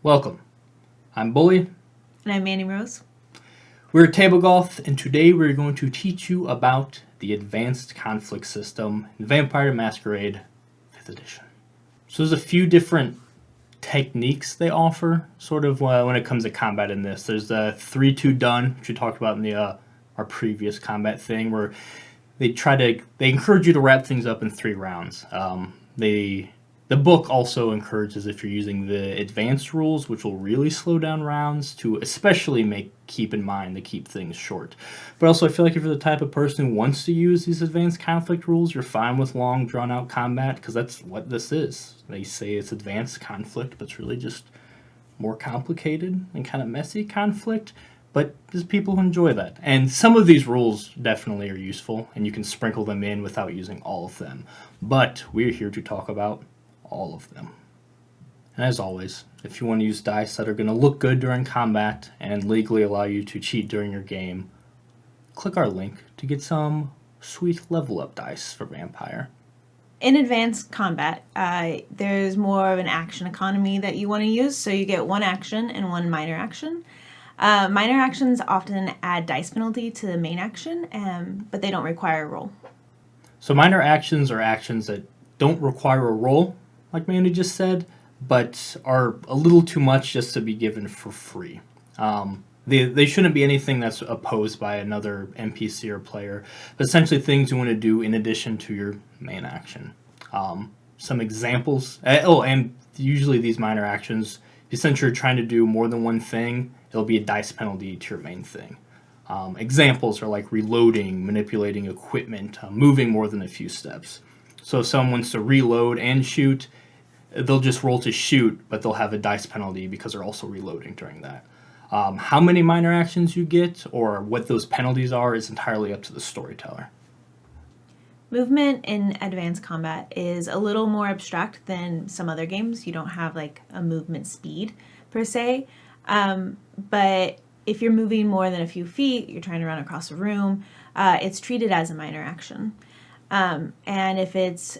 Welcome. I'm Bully. And I'm Manny Rose. We're TableGoth, and today we're going to teach you about the advanced conflict system in Vampire the Masquerade 5th edition. So there's a few different techniques they offer, sort of when it comes to combat in this. There's the 3-2 done, which we talked about in the our previous combat thing, where they encourage you to wrap things up in 3 rounds. The book also encourages, if you're using the advanced rules, which will really slow down rounds, to especially keep in mind to keep things short. But also, I feel like if you're the type of person who wants to use these advanced conflict rules, you're fine with long, drawn-out combat, because that's what this is. They say it's advanced conflict, but it's really just more complicated and kind of messy conflict. But there's people who enjoy that. And some of these rules definitely are useful, and you can sprinkle them in without using all of them. But we're here to talk about all of them. And as always, if you want to use dice that are going to look good during combat and legally allow you to cheat during your game, click our link to get some sweet level up dice for Vampire. In advanced combat, there's more of an action economy that you want to use, so you get 1 action and 1 minor action. Minor actions often add dice penalty to the main action, but they don't require a roll. So minor actions are actions that don't require a roll, like Mandy just said, but are a little too much just to be given for free. They shouldn't be anything that's opposed by another NPC or player, but essentially things you want to do in addition to your main action. Some examples, and usually these minor actions, since you're trying to do more than one thing, it'll be a dice penalty to your main thing. Examples are like reloading, manipulating equipment, moving more than a few steps. So if someone wants to reload and shoot, they'll just roll to shoot, but they'll have a dice penalty because they're also reloading during that. How many minor actions you get or what those penalties are is entirely up to the storyteller. Movement in advanced combat is a little more abstract than some other games. You don't have like a movement speed per se, but if you're moving more than a few feet, you're trying to run across a room, it's treated as a minor action. And if it's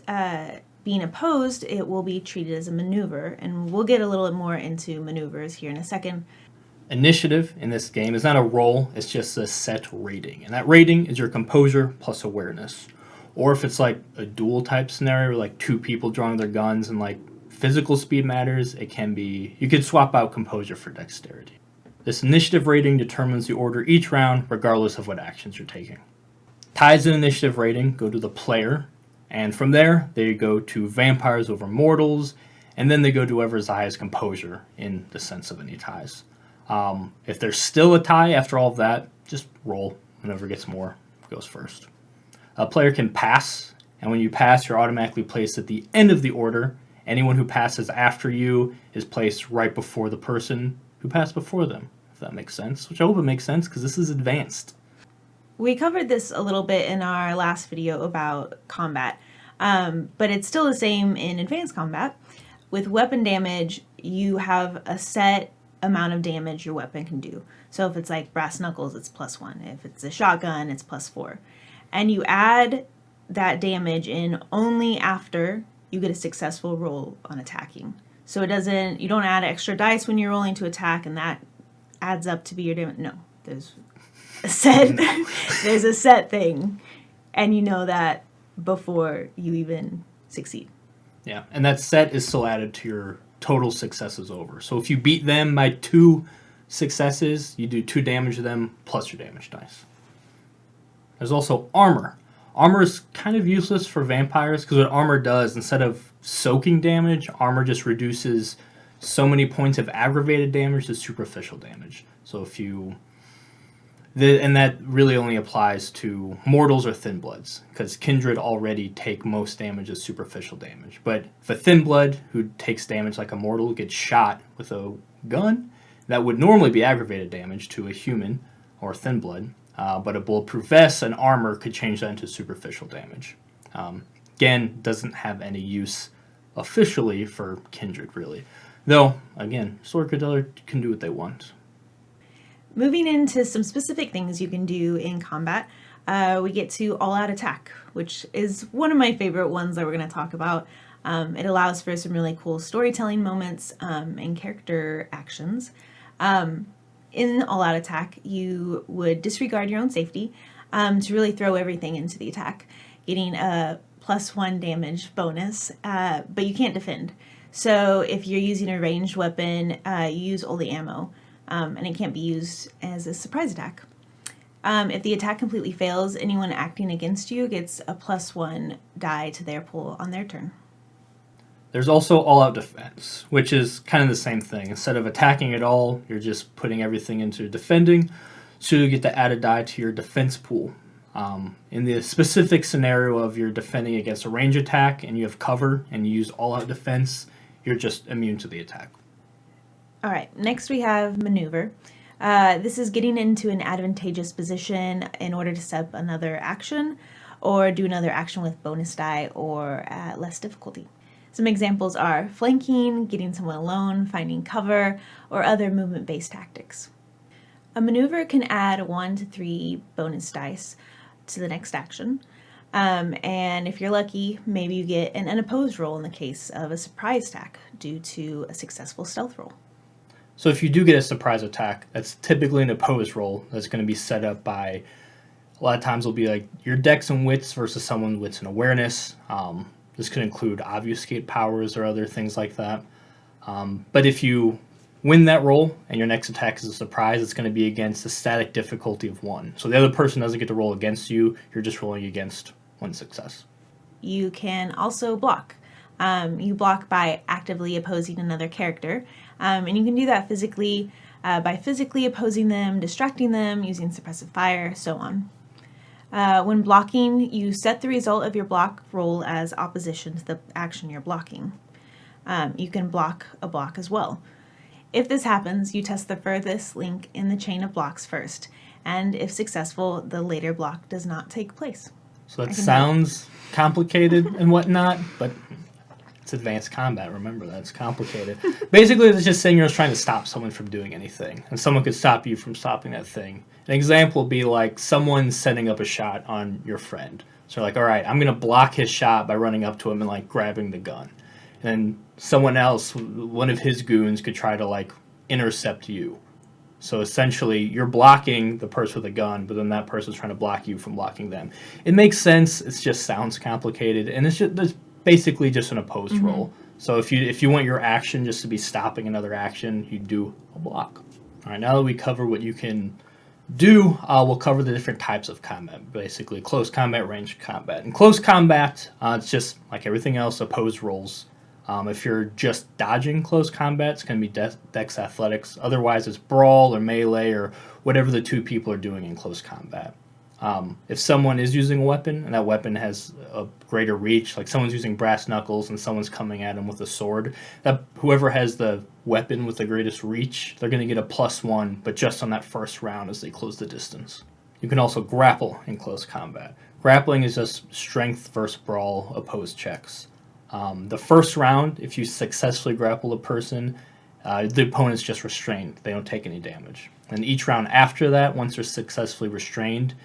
being opposed, it will be treated as a maneuver, and we'll get a little bit more into maneuvers here in a second. Initiative in this game is not a roll, it's just a set rating, and that rating is your composure plus awareness. Or if it's like a duel type scenario where like 2 people drawing their guns and like physical speed matters, you could swap out composure for dexterity. This initiative rating determines the order each round regardless of what actions you're taking. Ties in initiative rating go to the player, and from there they go to vampires over mortals, and then they go to whoever's the highest composure in the sense of any ties. If there's still a tie after all of that, just roll. Whoever gets more goes first. A player can pass, and when you pass, you're automatically placed at the end of the order. Anyone who passes after you is placed right before the person who passed before them, if that makes sense, which I hope it makes sense because this is advanced. We covered this a little bit in our last video about combat, but it's still the same in advanced combat. With weapon damage, you have a set amount of damage your weapon can do. So if it's like brass knuckles, it's +1. If it's a shotgun, it's +4. And you add that damage in only after you get a successful roll on attacking. So you don't add extra dice when you're rolling to attack, and that adds up to be your damage. No, there's a set thing, and you know that before you even succeed. Yeah, and that set is still added to your total successes over. So if you beat them by 2 successes, you do 2 damage to them plus your damage dice. There's also armor. Armor is kind of useless for vampires because what armor does, instead of soaking damage, armor just reduces so many points of aggravated damage to superficial damage. So and that really only applies to mortals or thin bloods, because kindred already take most damage as superficial damage. But if a thin blood who takes damage like a mortal gets shot with a gun, that would normally be aggravated damage to a human or thin blood, but a bulletproof vest and armor could change that into superficial damage. Again, doesn't have any use officially for kindred, really. Though, again, storyteller can do what they want. Moving into some specific things you can do in combat, we get to all-out attack, which is one of my favorite ones that we're going to talk about. It allows for some really cool storytelling moments and character actions. In all-out attack, you would disregard your own safety to really throw everything into the attack, getting a +1 damage bonus, but you can't defend. So if you're using a ranged weapon, you use only ammo, and it can't be used as a surprise attack. If the attack completely fails, anyone acting against you gets a +1 die to their pool on their turn. There's also all-out defense, which is kind of the same thing. Instead of attacking at all, you're just putting everything into defending, so you get to add a die to your defense pool. In the specific scenario of you're defending against a range attack and you have cover and you use all-out defense, you're just immune to the attack. All right, next we have maneuver. This is getting into an advantageous position in order to set up another action or do another action with bonus die or at less difficulty. Some examples are flanking, getting someone alone, finding cover, or other movement-based tactics. A maneuver can add 1 to 3 bonus dice to the next action. And if you're lucky, maybe you get an unopposed roll in the case of a surprise attack due to a successful stealth roll. So if you do get a surprise attack, that's typically an opposed roll that's going to be set up by, a lot of times it'll be like your dex and wits versus someone's wits and awareness. This could include obfuscate powers or other things like that. But if you win that roll and your next attack is a surprise, it's going to be against a static difficulty of 1. So the other person doesn't get to roll against you, you're just rolling against 1 success. You can also block. You block by actively opposing another character, and you can do that physically by physically opposing them, distracting them, using suppressive fire, so on. When blocking, you set the result of your block roll as opposition to the action you're blocking. You can block a block as well. If this happens, you test the furthest link in the chain of blocks first, and if successful, the later block does not take place. So that sounds complicated and whatnot, but it's advanced combat. Remember that. It's complicated. Basically, it's just saying you're just trying to stop someone from doing anything, and someone could stop you from stopping that thing. An example would be like someone setting up a shot on your friend. So you're like, all right, I'm going to block his shot by running up to him and like grabbing the gun. And then someone else, one of his goons, could try to like intercept you. So essentially, you're blocking the person with a gun, but then that person's trying to block you from blocking them. It makes sense. It just sounds complicated, and it's basically just an opposed roll. So if you want your action just to be stopping another action, you do a block. All right, now that we cover what you can do, we'll cover the different types of combat. Basically, close combat, ranged combat. In close combat, it's just like everything else, opposed rolls. If you're just dodging close combat, it's going to be dex athletics. Otherwise, it's brawl or melee or whatever the two people are doing in close combat. If someone is using a weapon and that weapon has a greater reach, like someone's using brass knuckles and someone's coming at them with a sword, that whoever has the weapon with the greatest reach, they're going to get a +1, but just on that first round as they close the distance. You can also grapple in close combat. Grappling is just strength versus brawl opposed checks. The first round, if you successfully grapple a person, the opponent's just restrained. They don't take any damage. And each round after that, once they're successfully restrained,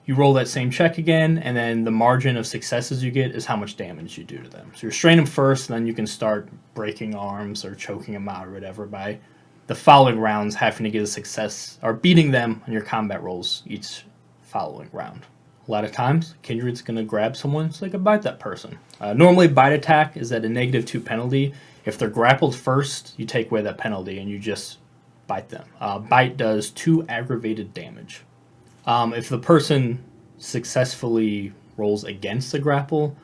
you roll that same check again, and then the margin of successes you get is how much damage you do to them. So you restrain them first, and then you can start breaking arms or choking them out or whatever by the following rounds having to get a success or beating them on your combat rolls each following round. A lot of times, Kindred's going to grab someone so they can bite that person. Normally, bite attack is at a -2 penalty. If they're grappled first, you take away that penalty and you just bite them. Bite does 2 aggravated damage. If the person successfully rolls against the grapple,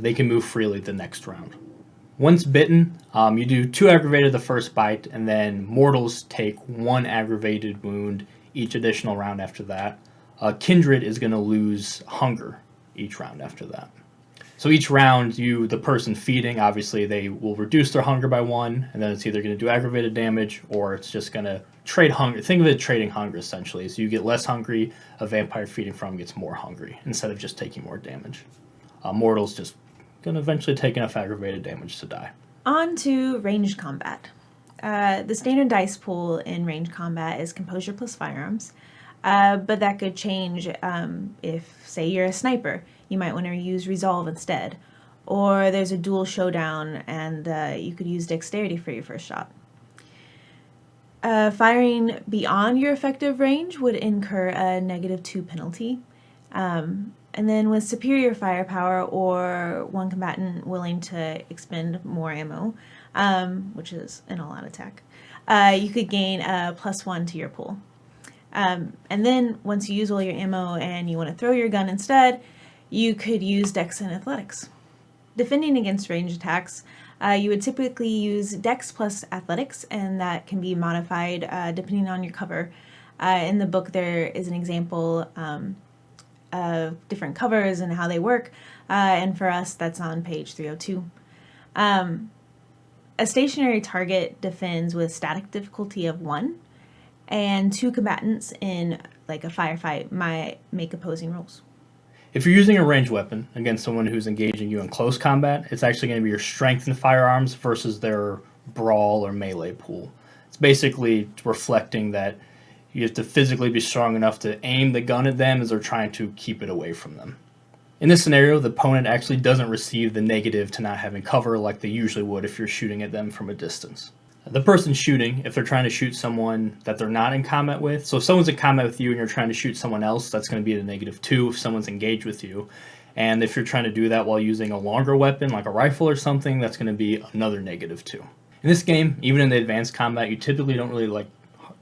they can move freely the next round. Once bitten, you do 2 aggravated the first bite, and then mortals take 1 aggravated wound each additional round after that. Kindred is going to lose hunger each round after that. So each round, the person feeding, obviously they will reduce their hunger by 1, and then it's either going to do aggravated damage or it's just going to trade hunger. Think of it trading hunger essentially. So you get less hungry, a vampire feeding from gets more hungry instead of just taking more damage. Mortal's just going to eventually take enough aggravated damage to die. On to ranged combat. The standard dice pool in ranged combat is composure plus firearms. But that could change if, say, you're a sniper. You might want to use resolve instead. or there's a dual showdown and you could use dexterity for your first shot. Firing beyond your effective range would incur a -2 penalty. And then with superior firepower or one combatant willing to expend more ammo, which is an all-out attack, you could gain a +1 to your pool. And then once you use all your ammo and you want to throw your gun instead, you could use Dex and Athletics. Defending against ranged attacks, you would typically use Dex plus Athletics, and that can be modified depending on your cover. In the book, there is an example of different covers and how they work, and for us, that's on page 302. A stationary target defends with static difficulty of 1, and 2 combatants in like a firefight might make opposing rolls. If you're using a ranged weapon against someone who's engaging you in close combat, it's actually going to be your strength in firearms versus their brawl or melee pool. It's basically reflecting that you have to physically be strong enough to aim the gun at them as they're trying to keep it away from them. In this scenario, the opponent actually doesn't receive the negative to not having cover like they usually would if you're shooting at them from a distance. The person shooting, if they're trying to shoot someone that they're not in combat with, so if someone's in combat with you and you're trying to shoot someone else, that's going to be at a -2 if someone's engaged with you. And if you're trying to do that while using a longer weapon, like a rifle or something, that's going to be another -2. In this game, even in the advanced combat, you typically don't really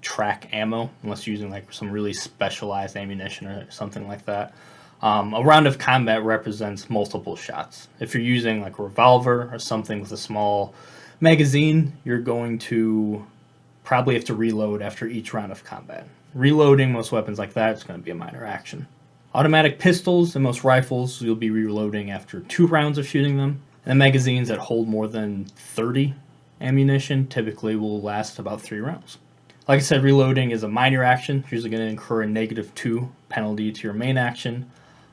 track ammo unless you're using some really specialized ammunition or something like that. A round of combat represents multiple shots. If you're using a revolver or something with a small magazine, you're going to probably have to reload after each round of combat. Reloading most weapons like that is going to be a minor action. Automatic pistols and most rifles, you'll be reloading after 2 rounds of shooting them. And magazines that hold more than 30 ammunition typically will last about 3 rounds. Like I said, reloading is a minor action. It's usually going to incur a -2 penalty to your main action.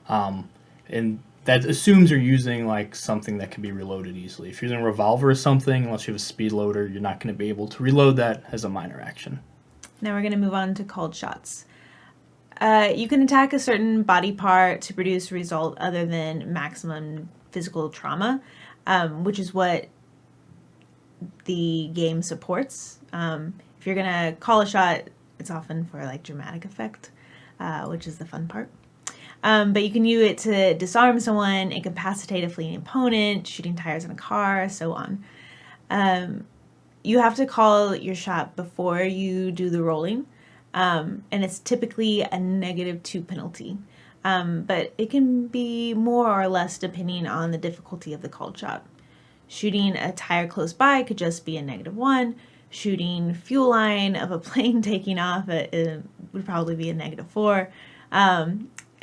And that assumes you're using something that can be reloaded easily. If you're using a revolver or something, unless you have a speed loader, you're not going to be able to reload that as a minor action. Now we're going to move on to called shots. You can attack a certain body part to produce a result other than maximum physical trauma, which is what the game supports. If you're going to call a shot, it's often for dramatic effect, which is the fun part. But you can use it to disarm someone, incapacitate a fleeing opponent, shooting tires in a car, so on. You have to call your shot before you do the rolling, and it's typically a -2 penalty. But it can be more or less depending on the difficulty of the called shot. Shooting a tire close by could just be a -1. Shooting fuel line of a plane taking off it would probably be a -4.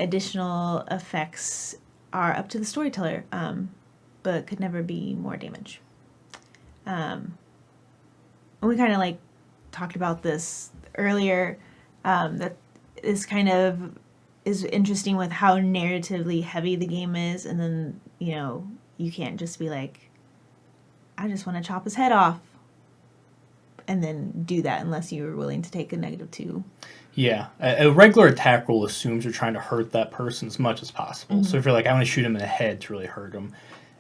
Additional effects are up to the storyteller, but could never be more damage. And we kind of talked about this earlier, that is kind of is interesting with how narratively heavy the game is, and then you can't just be I just want to chop his head off and then do that unless you're willing to take a -2. Yeah, a regular attack roll assumes you're trying to hurt that person as much as possible. Mm-hmm. So if you're I want to shoot him in the head to really hurt him.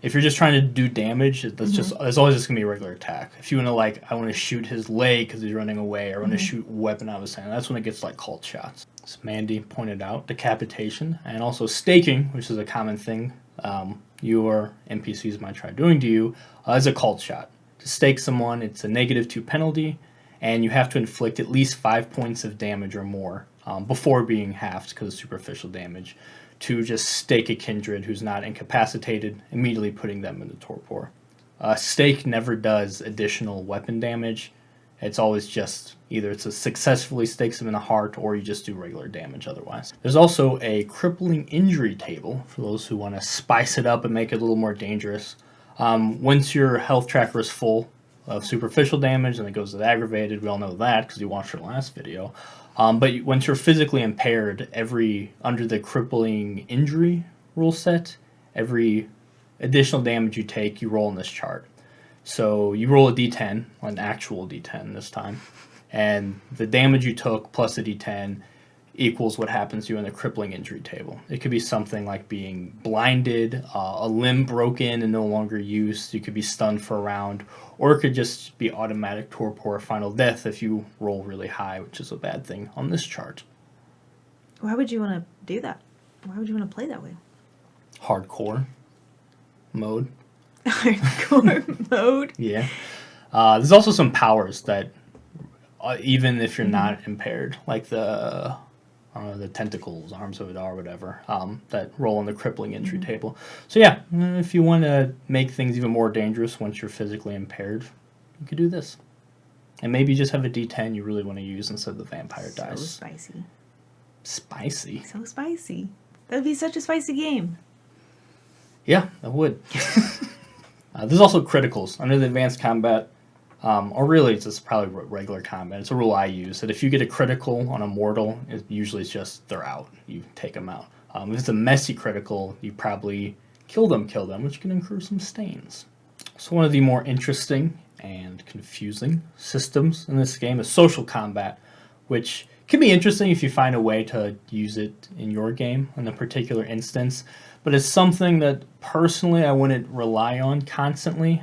If you're just trying to do damage, that's it's always just going to be a regular attack. If you want to I want to shoot his leg because he's running away, or I want to shoot a weapon out of his hand, that's when it gets called shots. As Mandy pointed out, decapitation and also staking, which is a common thing your NPCs might try doing to you, is a called shot. To stake someone, it's a -2 penalty, and you have to inflict at least 5 points of damage or more before being halved because of superficial damage to just stake a kindred who's not incapacitated, immediately putting them into torpor. Stake never does additional weapon damage. It's always just either it's a successfully stakes them in the heart or you just do regular damage otherwise. There's also a crippling injury table for those who want to spice it up and make it a little more dangerous. Once your health tracker is full of superficial damage, and it goes to the aggravated, we all know that because you watched our last video. But once you're physically impaired, under the crippling injury rule set, every additional damage you take, you roll in this chart. So you roll a d10, an actual d10 this time, and the damage you took plus a d10 equals what happens to you in the crippling injury table. It could be something like being blinded, a limb broken and no longer used. You could be stunned for a round, or it could just be automatic torpor or final death if you roll really high, which is a bad thing on this chart. Why would you want to do that? Why would you want to play that way? Hardcore mode. Hardcore mode? Yeah. There's also some powers that, even if you're not impaired, like the tentacles, arms of it or whatever, that roll on the crippling injury table. So yeah, if you want to make things even more dangerous once you're physically impaired, you could do this. And maybe you just have a D10 you really want to use instead of the vampire dice. So spicy. Spicy? So spicy. That would be such a spicy game. Yeah, that would. There's also criticals. Under the advanced combat, or really it's just probably regular combat. It's a rule I use, that if you get a critical on a mortal, it usually it's just they're out. You take them out. If it's a messy critical, you probably kill them, which can incur some stains. So one of the more interesting and confusing systems in this game is social combat, which can be interesting if you find a way to use it in your game in a particular instance, but it's something that personally I wouldn't rely on constantly.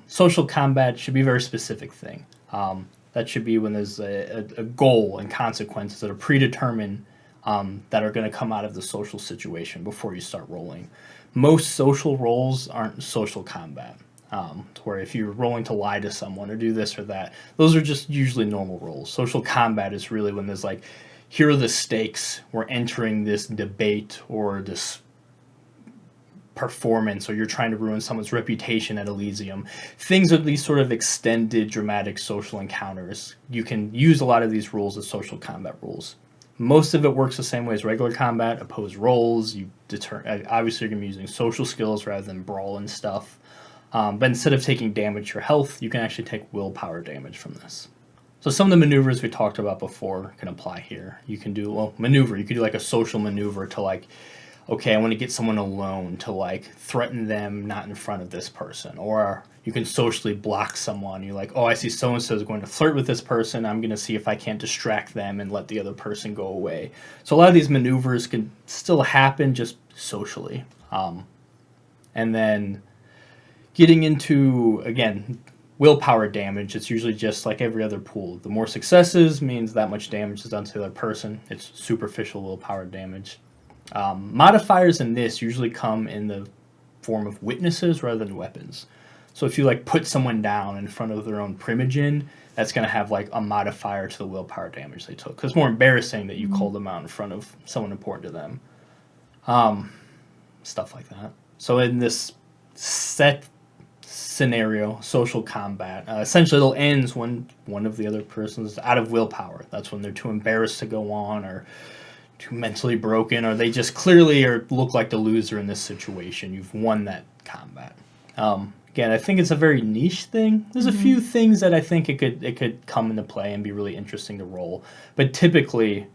Social combat should be a very specific thing. That should be when there's a goal and consequences that are predetermined that are going to come out of the social situation before you start rolling. Most social roles aren't social combat. Where if you're rolling to lie to someone or do this or that, those are just usually normal roles. Social combat is really when there's like, here are the stakes, we're entering this debate or this performance, or you're trying to ruin someone's reputation at Elysium. Things are these sort of extended dramatic social encounters. You can use a lot of these rules as social combat rules. Most of it works the same way as regular combat, opposed roles. Obviously you're going to be using social skills rather than brawl and stuff. But instead of taking damage to your health, you can actually take willpower damage from this. So some of the maneuvers we talked about before can apply here. You can do, maneuver. You could do like a social maneuver to like, okay, I want to get someone alone to like threaten them not in front of this person. Or you can socially block someone. You're like, oh, I see so-and-so is going to flirt with this person. I'm going to see if I can't distract them and let the other person go away. So a lot of these maneuvers can still happen just socially. And then getting into, again, willpower damage, it's usually just like every other pool. The more successes means that much damage is done to the other person. It's superficial willpower damage. Modifiers in this usually come in the form of witnesses rather than weapons. So if you like put someone down in front of their own primogen, that's going to have like a modifier to the willpower damage they took. Because it's more embarrassing that you called them out in front of someone important to them. Stuff like that. So in this set scenario, social combat, essentially it'll end when one of the other persons is out of willpower. That's when they're too embarrassed to go on, or too mentally broken, or they just clearly look like the loser in this situation. You've won that combat. Again, I think it's a very niche thing. There's a few things that I think it could come into play and be really interesting to roll, but typically,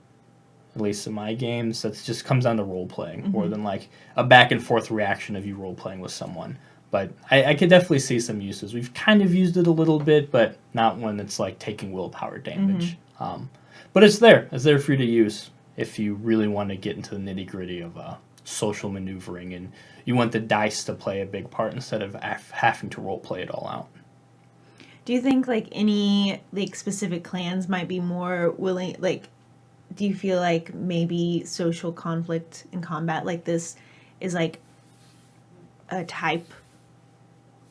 at least in my games, that just comes down to role playing more than like a back and forth reaction of you role playing with someone. But I could definitely see some uses. We've kind of used it a little bit, but not when it's like taking willpower damage. But it's there. It's there for you to use if you really want to get into the nitty-gritty of social maneuvering and you want the dice to play a big part instead of having to role play it all out. Do you think like any like specific clans might be more willing, like, do you feel like maybe social conflict in combat like this is like a type,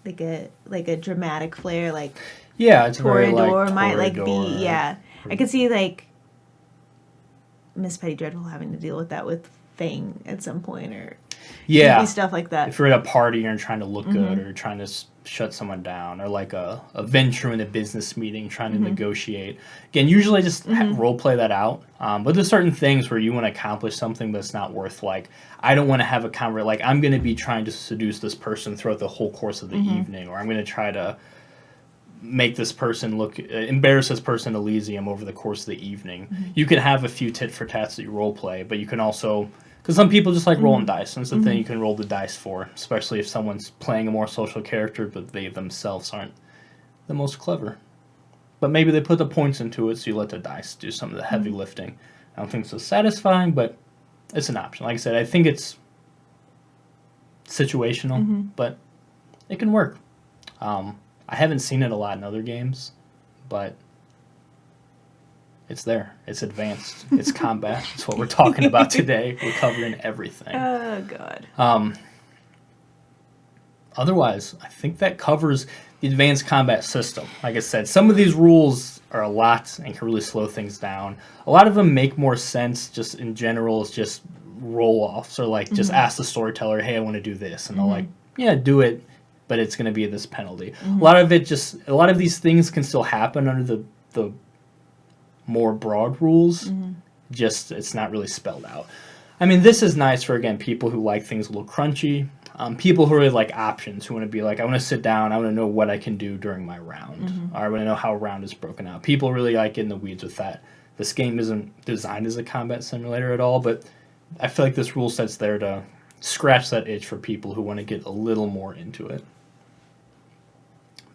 like a dramatic flair, like it's Toreador very like might like be I could see like Miss Petty Dreadful having to deal with that with Fang at some point, or stuff like that. If you're at a party and you're trying to look good, or you're trying to shut someone down, or like a venture in a business meeting trying to negotiate. Again, usually just role play that out. But there's certain things where you want to accomplish something that's not worth, like, I don't want to have a conversation, like, I'm going to be trying to seduce this person throughout the whole course of the evening, or I'm going to try to make this person embarrass this person in Elysium over the course of the evening. You can have a few tit for tats that you role play, but you can also, because some people just like rolling dice, and it's the thing you can roll the dice for, especially if someone's playing a more social character, but they themselves aren't the most clever. But maybe they put the points into it, so you let the dice do some of the heavy lifting. I don't think it's so satisfying, but it's an option. Like I said, I think it's situational, but it can work. I haven't seen it a lot in other games, but it's there. It's advanced. It's combat. It's what we're talking about today. We're covering everything. Oh, God. Otherwise, I think that covers the advanced combat system. Like I said, some of these rules are a lot and can really slow things down. A lot of them make more sense just in general as just roll-offs or like just ask the storyteller, hey, I want to do this. And they'll like, yeah, do it, but it's going to be this penalty. A lot of these things can still happen under the more broad rules. Just it's not really spelled out. I mean, this is nice for, again, people who like things a little crunchy. People who really like options, who want to be like, I want to sit down, I want to know what I can do during my round, or I want to know how a round is broken out. People really like in the weeds with that. This game isn't designed as a combat simulator at all, but I feel like this rule set's there to scratch that itch for people who want to get a little more into it.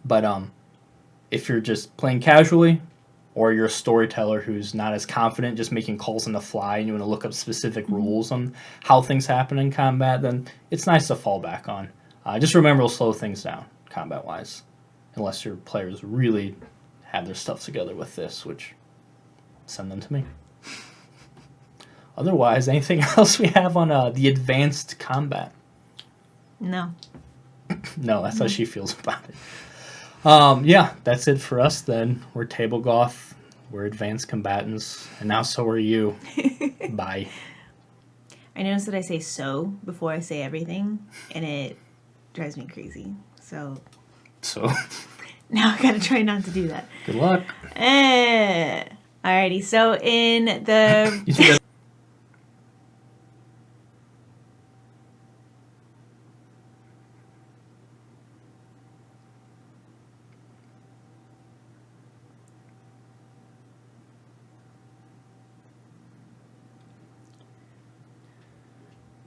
But if you're just playing casually, or you're a storyteller who's not as confident, just making calls on the fly, and you want to look up specific rules on how things happen in combat, then it's nice to fall back on. Just remember, it'll slow things down, combat-wise, unless your players really have their stuff together with this, which, send them to me. Otherwise, anything else we have on the advanced combat? No. No, that's how she feels about it. Yeah, that's it for us then. We're TableGoth. We're advanced combatants. And now so are you. Bye. I noticed that I say so before I say everything, and it drives me crazy. So now I gotta try not to do that. Good luck. Alrighty, so in the...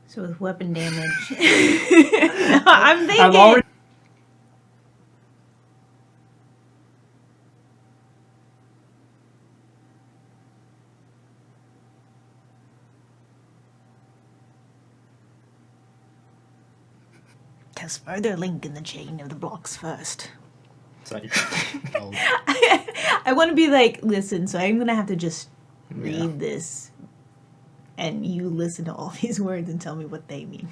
So with weapon damage... I'm thinking... Test further link in the chain of the blocks first. Is that your... I want to be like, listen, so I'm going to have to just read this, and you listen to all these words and tell me what they mean.